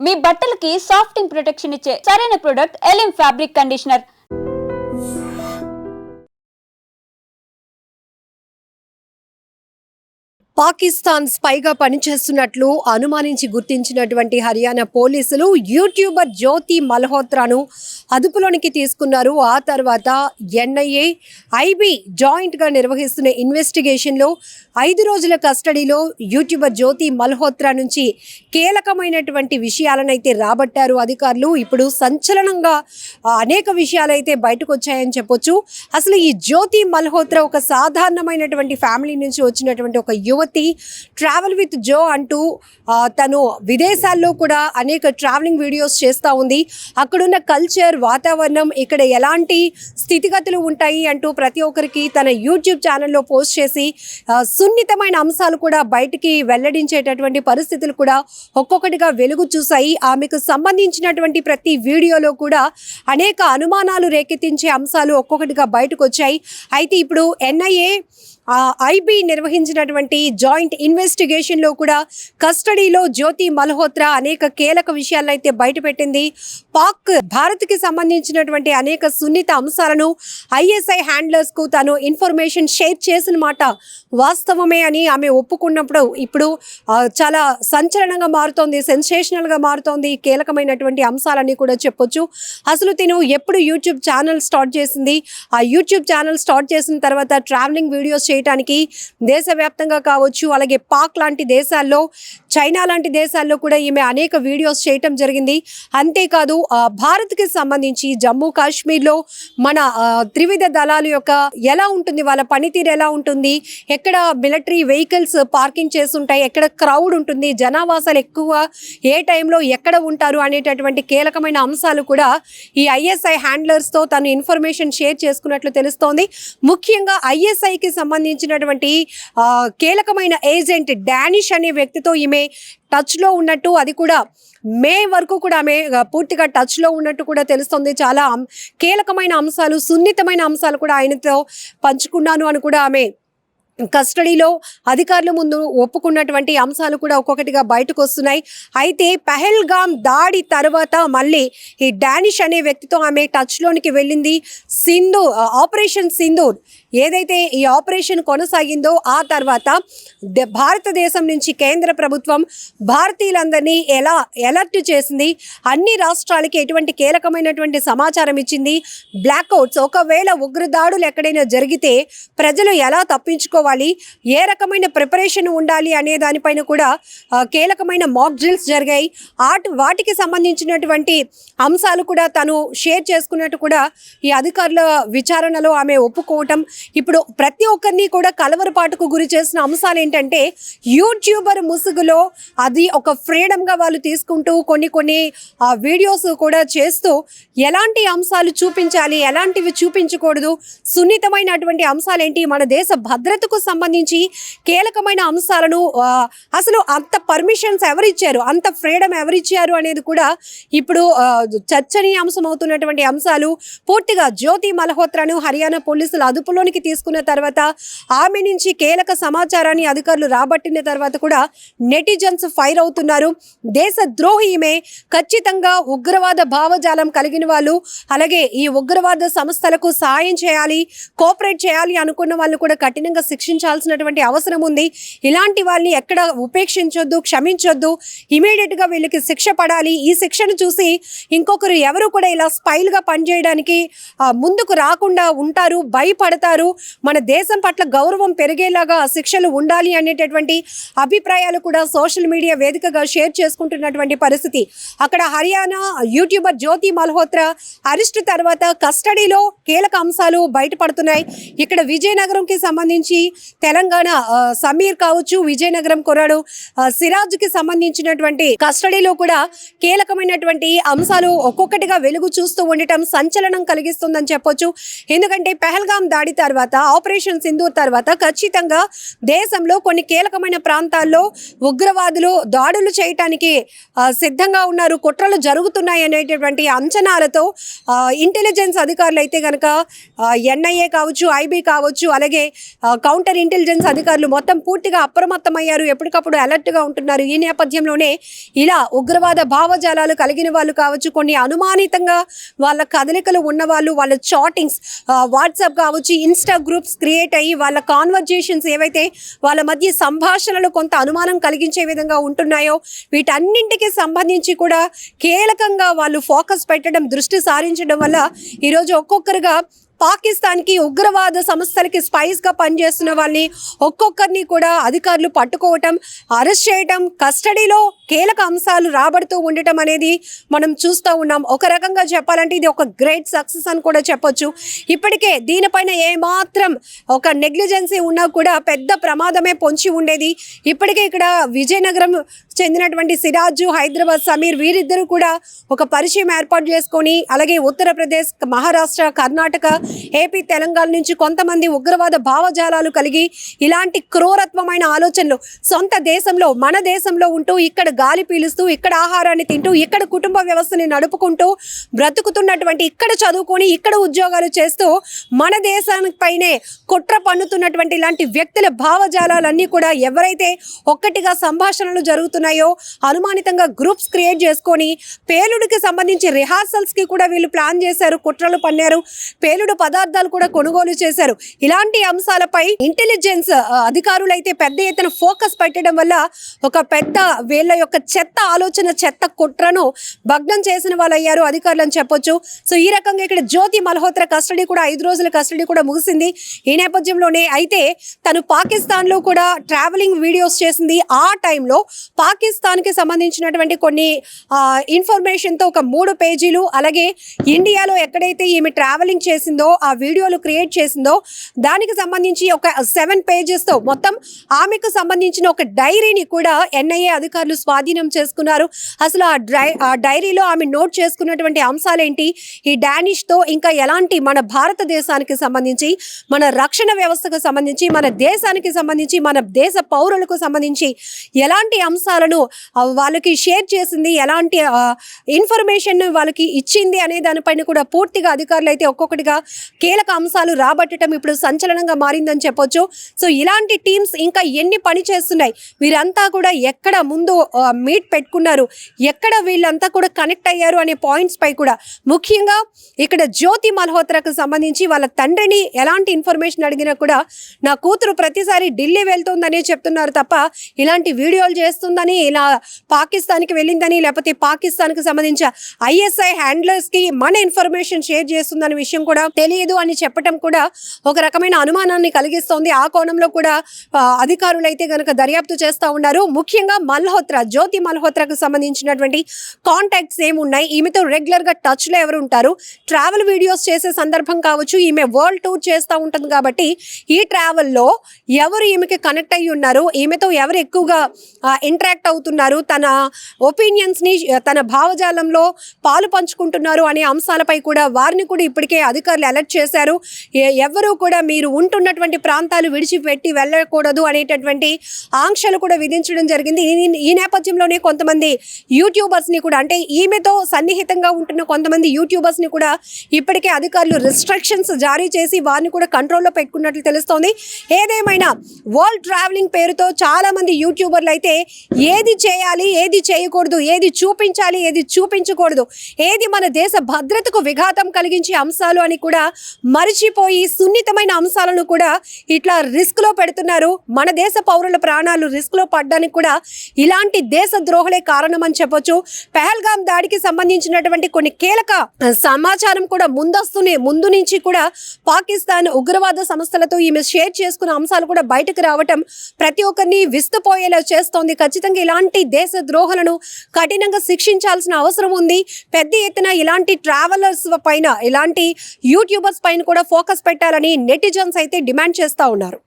మీ బట్టలకి సాఫ్టింగ్ ప్రొటెక్షన్ ఇచ్చే సరైన ప్రొడక్ట్ ఎలిమ్ ఫ్యాబ్రిక్ కండిషనర్. పాకిస్తాన్ స్పైగా పనిచేస్తున్నట్లు అనుమానించి గుర్తించినటువంటి హర్యానా పోలీసులు యూట్యూబర్ జ్యోతి మల్హోత్రాను అదుపులోనికి తీసుకున్నారు. ఆ తర్వాత ఎన్ఐఏ, ఐబీ జాయింట్గా నిర్వహిస్తున్న ఇన్వెస్టిగేషన్లో 5 రోజుల కస్టడీలో యూట్యూబర్ జ్యోతి మల్హోత్రా నుంచి కీలకమైనటువంటి విషయాలనైతే రాబట్టారు అధికారులు. ఇప్పుడు సంచలనంగా అనేక విషయాలైతే బయటకు వచ్చాయని చెప్పొచ్చు. అసలు ఈ జ్యోతి మల్హోత్రా ఒక సాధారణమైనటువంటి ఫ్యామిలీ నుంచి వచ్చినటువంటి ఒక యువతి. ట్రావెల్ విత్ జో అంటూ తను విదేశాల్లో కూడా అనేక ట్రావెలింగ్ వీడియోస్ చేస్తూ ఉంది. అక్కడున్న కల్చర్, వాతావరణం, ఇక్కడ ఎలాంటి స్థితిగతులు ఉంటాయి అంటూ ప్రతి ఒక్కరికి తన యూట్యూబ్ ఛానల్లో పోస్ట్ చేసి సున్నితమైన అంశాలు కూడా బయటికి వెల్లడించేటటువంటి పరిస్థితులు కూడా ఒక్కొక్కటిగా వెలుగు చూశాయి. ఆమెకు సంబంధించినటువంటి ప్రతి వీడియోలో కూడా అనేక అనుమానాలు రేకెత్తించే అంశాలు ఒక్కొక్కటిగా బయటకు వచ్చాయి. అయితే ఇప్పుడు ఎన్ఐఏ, ఐబీ నిర్వహించినటువంటి జాయింట్ ఇన్వెస్టిగేషన్లో కూడా కస్టడీలో జ్యోతి మల్హోత్రా అనేక కీలక విషయాలను అయితే బయటపెట్టింది. భారత్కి సంబంధించినటువంటి అనేక సున్నిత అంశాలను ఐఎస్ఐ హ్యాండ్లర్స్కు తాను ఇన్ఫర్మేషన్ షేర్ చేసిన మాట వాస్తవమే అని ఆమె ఒప్పుకున్నప్పుడు ఇప్పుడు చాలా సంచలనంగా మారుతోంది, సెన్సేషనల్గా మారుతోంది. కీలకమైనటువంటి అంశాలన్నీ కూడా చెప్పొచ్చు. అసలు తిను ఎప్పుడు యూట్యూబ్ ఛానల్ స్టార్ట్ చేసింది, ఆ యూట్యూబ్ ఛానల్ స్టార్ట్ చేసిన తర్వాత ట్రావెలింగ్ వీడియోస్ చేయడానికి దేశవ్యాప్తంగా కావచ్చు, అలాగే పాక్ లాంటి దేశాల్లో, చైనా లాంటి దేశాల్లో కూడా ఈమె అనేక వీడియోస్ చేయటం జరిగింది. అంతేకాదు భారత్కి సంబంధించి జమ్మూ కాశ్మీర్లో మన త్రివిధ దళాల యొక్క ఎలా ఉంటుంది, వాళ్ళ పనితీరు ఎలా ఉంటుంది, ఎక్కడ మిలిటరీ వెహికల్స్ పార్కింగ్ చేస్తుంటాయి, ఎక్కడ క్రౌడ్ ఉంటుంది, జనావాసాలు ఎక్కువ ఏ టైంలో ఎక్కడ ఉంటారు అనేటటువంటి కీలకమైన అంశాలు కూడా ఈ ఐఎస్ఐ హ్యాండ్లర్స్తో తను ఇన్ఫర్మేషన్ షేర్ చేసుకున్నట్లు తెలుస్తోంది. ముఖ్యంగా ఐఎస్ఐకి సంబంధించినటువంటి కీలకమైన ఏజెంట్ డానిష్ అనే వ్యక్తితో ఈమె టచ్లో ఉన్నట్టు, అది కూడా మే వరకు కూడా ఆమె పూర్తిగా టచ్లో ఉన్నట్టు కూడా తెలుస్తుంది. చాలా కీలకమైన అంశాలు, సున్నితమైన అంశాలు కూడా ఆయనతో పంచుకున్నాను అని కూడా ఆమె కస్టడీలో అధికారుల ముందు ఒప్పుకున్నటువంటి అంశాలు కూడా ఒక్కొక్కటిగా బయటకు వస్తున్నాయి. అయితే పహల్గామ్ దాడి తర్వాత మళ్ళీ ఈ డానిష్ అనే వ్యక్తితో ఆమె టచ్లోనికి వెళ్ళింది. ఆపరేషన్ సింధూర్ ఏదైతే ఈ ఆపరేషన్ కొనసాగిందో ఆ తర్వాత భారతదేశం నుంచి కేంద్ర ప్రభుత్వం భారతీయులందరినీ ఎలా అలర్ట్ చేసింది, అన్ని రాష్ట్రాలకి ఎటువంటి కీలకమైనటువంటి సమాచారం ఇచ్చింది, బ్లాక్అవుట్స్ ఒకవేళ ఉగ్రదాడులు ఎక్కడైనా జరిగితే ప్రజలు ఎలా తప్పించుకోవాలి, ఏ రకమైన ప్రిపరేషన్ ఉండాలి అనే దానిపైన కూడా కీలకమైన మాక్ డ్రిల్స్ జరిగాయి. వాటికి సంబంధించినటువంటి అంశాలు కూడా తను షేర్ చేసుకున్నట్టు కూడా ఈ అధికారుల విచారణలో ఆమె ఒప్పుకోవటం. ఇప్పుడు ప్రతి ఒక్కరిని కూడా కలవరపాటుకు గురి చేసిన అంశాలు ఏంటంటే, యూట్యూబర్ ముసుగులో అది ఒక ఫ్రీడమ్గా వాళ్ళు తీసుకుంటూ కొన్ని వీడియోస్ కూడా చేస్తూ ఎలాంటి అంశాలు చూపించాలి, ఎలాంటివి చూపించకూడదు, సున్నితమైనటువంటి అంశాలు ఏంటి, మన దేశ భద్రతకు సంబంధించి కీలకమైన అంశాలను అసలు అంత పర్మిషన్స్ ఎవరిచ్చారు, అంత ఫ్రీడమ్ ఎవరిచ్చారు అనేది కూడా ఇప్పుడు చర్చనీయాంశం అవుతున్నటువంటి అంశాలు. పూర్తిగా జ్యోతి మల్హోత్రాను హర్యానా పోలీసులు అదుపులోనికి తీసుకున్న తర్వాత ఆమె నుంచి కీలక సమాచారాన్ని అధికారులు రాబట్టిన తర్వాత కూడా నెటిజన్స్ ఫైర్ అవుతున్నారు. దేశ ద్రోహి ఈమె, ఖచ్చితంగా ఉగ్రవాద భావజాలం కలిగిన వాళ్ళు, అలాగే ఈ ఉగ్రవాద సంస్థలకు సాయం చేయాలి, కోఆపరేట్ చేయాలి అనుకున్న వాళ్ళు కూడా కఠినంగా శిక్షించాల్సినటువంటి అవసరం ఉంది. ఇలాంటి వాళ్ళని ఎక్కడ ఉపేక్షించొద్దు, క్షమించొద్దు, ఇమీడియట్గా వీళ్ళకి శిక్ష పడాలి. ఈ శిక్షను చూసి ఇంకొకరు ఎవరు కూడా ఇలా స్పైల్గా పనిచేయడానికి ముందుకు రాకుండా ఉంటారు, భయపడతారు. మన దేశం పట్ల గౌరవం పెరిగేలాగా శిక్షలు ఉండాలి అనేటటువంటి అభిప్రాయాలు కూడా సోషల్ మీడియా వేదికగా షేర్ చేసుకుంటున్నటువంటి పరిస్థితి. అక్కడ హర్యానా యూట్యూబర్ జ్యోతి మల్హోత్రా అరెస్ట్ తర్వాత కస్టడీలో కీలక అంశాలు బయటపడుతున్నాయి. ఇక్కడ విజయనగరంకి సంబంధించి తెలంగాణ సమీర్ కావచ్చు, విజయనగరం కుర్రాడు సిరాజ్కి సంబంధించినటువంటి కస్టడీలో కూడా కీలకమైనటువంటి అంశాలు ఒక్కొక్కటిగా వెలుగు చూస్తూ ఉండటం సంచలనం కలిగిస్తుందని చెప్పొచ్చు. ఎందుకంటే పహల్గామ్ దాడి తర్వాత, ఆపరేషన్ సింధూర్ తర్వాత ఖచ్చితంగా దేశంలో కొన్ని కీలకమైన ప్రాంతాల్లో ఉగ్రవాదులు దాడులు చేయటానికి సిద్ధంగా ఉన్నారు, కుట్రలు జరుగుతున్నాయి అనేటటువంటి అంచనాలతో ఇంటెలిజెన్స్ అధికారులు అయితే కనుక ఎన్ఐఏ కావచ్చు, ఐబీ కావచ్చు, అలాగే కౌంటర్ కౌంటర్ ఇంటెలిజెన్స్ అధికారులు మొత్తం పూర్తిగా అప్రమత్తమయ్యారు, ఎప్పటికప్పుడు అలర్ట్గా ఉంటున్నారు. ఈ నేపథ్యంలోనే ఇలా ఉగ్రవాద భావజాలాలు కలిగిన వాళ్ళు కావచ్చు, కొన్ని అనుమానితంగా వాళ్ళ కదలికలు ఉన్నవాళ్ళు, వాళ్ళ చాటింగ్స్ వాట్సాప్ కావచ్చు, ఇన్స్టా గ్రూప్స్ క్రియేట్ అయ్యి వాళ్ళ కాన్వర్జేషన్స్ ఏవైతే వాళ్ళ మధ్య సంభాషణలు కొంత అనుమానం కలిగించే విధంగా ఉంటున్నాయో వీటన్నింటికి సంబంధించి కూడా కీలకంగా వాళ్ళు ఫోకస్ పెట్టడం, దృష్టి సారించడం వల్ల ఈరోజు ఒక్కొక్కరుగా పాకిస్తాన్కి ఉగ్రవాద సంస్థలకి స్పైస్గా పనిచేస్తున్న వాళ్ళని ఒక్కొక్కరిని కూడా అధికారులు పట్టుకోవటం, అరెస్ట్ చేయటం, కస్టడీలో కీలక అంశాలు రాబడుతూ ఉండటం అనేది మనం చూస్తూ ఉన్నాం. ఒక రకంగా చెప్పాలంటే ఇది ఒక గ్రేట్ సక్సెస్ అని కూడా చెప్పొచ్చు. ఇప్పటికే దీనిపైన ఏమాత్రం ఒక నెగ్లిజెన్సీ ఉన్నా కూడా పెద్ద ప్రమాదమే పొంచి ఉండేది. ఇప్పటికే ఇక్కడ విజయనగరం చెందినటువంటి సిరాజు, హైదరాబాద్ సమీర్ వీరిద్దరూ కూడా ఒక పరిచయం ఏర్పాటు చేసుకొని, అలాగే ఉత్తరప్రదేశ్, మహారాష్ట్ర, కర్ణాటక, ఏపీ, తెలంగాణ నుంచి కొంతమంది ఉగ్రవాద భావజాలాలు కలిగి ఇలాంటి క్రూరత్వమైన ఆలోచనలు సొంత దేశంలో, మన దేశంలో ఉంటూ ఇక్కడ గాలి పీలుస్తూ, ఇక్కడ ఆహారాన్ని తింటూ, ఇక్కడ కుటుంబ వ్యవస్థని నడుపుకుంటూ బ్రతుకుతున్నటువంటి, ఇక్కడ చదువుకొని, ఇక్కడ ఉద్యోగాలు చేస్తూ మన దేశానిపైనే కుట్ర పన్నుతున్నటువంటి ఇలాంటి వ్యక్తుల భావజాలాలన్నీ కూడా ఎవరైతే ఒక్కటిగా సంభాషణలు జరుగుతున్నాయో అనుమానితంగా గ్రూప్స్ క్రియేట్ చేసుకొని పేలుడికి సంబంధించి రిహార్సల్స్కి కూడా వీళ్ళు ప్లాన్ చేశారు, కుట్రలు పన్నారు, పేలుడు పదార్థాలు కూడా కొనుగోలు చేశారు. ఇలాంటి అంశాలపై ఇంటెలిజెన్స్ అధికారులు అయితే పెద్ద ఎత్తున ఫోకస్ పెట్టడం వల్ల ఒక పెద్ద వీళ్ళ యొక్క చెత్త ఆలోచన, చెత్త కుట్రను భగ్నం చేసిన వాళ్ళు అయ్యారు అధికారులు అని చెప్పొచ్చు. సో ఈ రకంగా ఇక్కడ జ్యోతి మల్హోత్రా కస్టడీ కూడా 5 రోజుల కస్టడీ కూడా ముగిసింది. ఈ నేపథ్యంలోనే అయితే తను పాకిస్తాన్లో కూడా ట్రావెలింగ్ వీడియోస్ చేసింది. ఆ టైంలో పాకిస్తాన్కి సంబంధించినటువంటి కొన్ని ఇన్ఫర్మేషన్తో ఒక 3 పేజీలు, అలాగే ఇండియాలో ఎక్కడైతే ఈమె ట్రావెలింగ్ చేసిందో ఆ వీడియోలు క్రియేట్ చేసిందో దానికి సంబంధించి ఒక 7 పేజెస్తో మొత్తం ఆమెకు సంబంధించిన ఒక డైరీని కూడా ఎన్ఐఏ అధికారులు స్వాధీనం చేసుకున్నారు. అసలు ఆ డైరీలో ఆమె నోట్ చేసుకున్నటువంటి అంశాలేంటి, ఈ డానిష్తో ఇంకా ఎలాంటి మన భారతదేశానికి సంబంధించి, మన రక్షణ వ్యవస్థకు సంబంధించి, మన దేశానికి సంబంధించి, మన దేశ పౌరులకు సంబంధించి ఎలాంటి అంశాలను వాళ్ళకి షేర్ చేసింది, ఎలాంటి ఇన్ఫర్మేషన్ వాళ్ళకి ఇచ్చింది అనే దానిపైన కూడా పూర్తిగా అధికారులు అయితే ఒక్కొక్కటిగా కీలక అంశాలు రాబట్టడం ఇప్పుడు సంచలనంగా మారిందని చెప్పొచ్చు. సో ఇలాంటి టీమ్స్ ఇంకా ఎన్ని పని చేస్తున్నాయి, వీరంతా కూడా ఎక్కడ ముందు మీట్ పెట్టుకున్నారు, ఎక్కడ వీళ్ళంతా కూడా కనెక్ట్ అయ్యారు అనే పాయింట్స్ పై కూడా ముఖ్యంగా ఇక్కడ జ్యోతి మల్హోత్రాకు సంబంధించి వాళ్ళ తండ్రిని ఎలాంటి ఇన్ఫర్మేషన్ అడిగినా కూడా నా కూతురు ప్రతిసారి ఢిల్లీ వెళ్తుందనే చెప్తున్నారు తప్ప ఇలాంటి వీడియోలు చేస్తుందని, ఇలా పాకిస్తాన్కి వెళ్ళిందని, లేకపోతే పాకిస్తాన్కి సంబంధించిన ఐఎస్ఐ హ్యాండ్లర్స్కి మన ఇన్ఫర్మేషన్ షేర్ చేస్తుందనే విషయం కూడా తెలియదు అని చెప్పడం కూడా ఒక రకమైన అనుమానాన్ని కలిగిస్తోంది. ఆ కోణంలో కూడా అధికారులు అయితే కనుక దర్యాప్తు చేస్తూ ఉన్నారు. ముఖ్యంగా మల్హోత్రా, జ్యోతి మల్హోత్రాకు సంబంధించినటువంటి కాంటాక్ట్స్ ఏమున్నాయి, ఈమెతో రెగ్యులర్గా టచ్లో ఎవరు ఉంటారు, ట్రావెల్ వీడియోస్ చేసే సందర్భం కావచ్చు, ఈమె వరల్డ్ టూర్ చేస్తూ ఉంటుంది కాబట్టి ఈ ట్రావెల్లో ఎవరు ఈమెకి కనెక్ట్ అయ్యి ఉన్నారు, ఈమెతో ఎవరు ఎక్కువగా ఇంటరాక్ట్ అవుతున్నారు, తన ఒపీనియన్స్ని, తన భావజాలంలో పాలు పంచుకుంటున్నారు అనే అంశాలపై కూడా వారిని కూడా ఇప్పటికే అధికారులు అలర్ట్ చేశారు. ఎవరు కూడా మీరు ఉంటున్నటువంటి ప్రాంతాలు విడిచిపెట్టి వెళ్ళకూడదు అనేటటువంటి ఆంక్షలు కూడా విధించడం జరిగింది. ఈ నేపథ్యంలోనే కొంతమంది యూట్యూబర్స్ని కూడా, అంటే ఈమెతో సన్నిహితంగా ఉంటున్న కొంతమంది యూట్యూబర్స్ని కూడా ఇప్పటికే అధికారులు రిస్ట్రిక్షన్స్ జారీ చేసి వారిని కూడా కంట్రోల్లో పెట్టుకున్నట్లు తెలుస్తోంది. ఏదేమైనా వరల్డ్ ట్రావెలింగ్ పేరుతో చాలామంది యూట్యూబర్లు అయితే ఏది చేయాలి, ఏది చేయకూడదు, ఏది చూపించాలి, ఏది చూపించకూడదు, ఏది మన దేశ భద్రతకు విఘాతం కలిగించే అంశాలు అని కూడా మరిచిపోయి సున్నితమైన అంశాలను కూడా ఇట్లా రిస్క్లో పెడుతున్నారు. మన దేశ పౌరుల ప్రాణాలు రిస్క్లో పడడానికి కూడా ఇలాంటి దేశ ద్రోహులే కారణం అని చెప్పొచ్చు. పెహల్గాం దాడికి సంబంధించినటువంటి కొన్ని కీలక సమాచారం కూడా ముందు నుంచి కూడా పాకిస్తాన్ ఉగ్రవాద సంస్థలతో ఈమె షేర్ చేసుకున్న అంశాలు కూడా బయటకు రావటం ప్రతి ఒక్కరిని విస్తుపోయేలా చేస్తోంది. ఖచ్చితంగా ఇలాంటి దేశ ద్రోహులను కఠినంగా శిక్షించాల్సిన అవసరం ఉంది. పెద్ద ఎత్తున ఇలాంటి ట్రావెలర్స్ పైన, ఇలాంటి యూట్యూబర్స్ పైన కూడా ఫోకస్ పెట్టాలని నెటిజన్స్ అయితే డిమాండ్ చేస్తూ ఉన్నారు.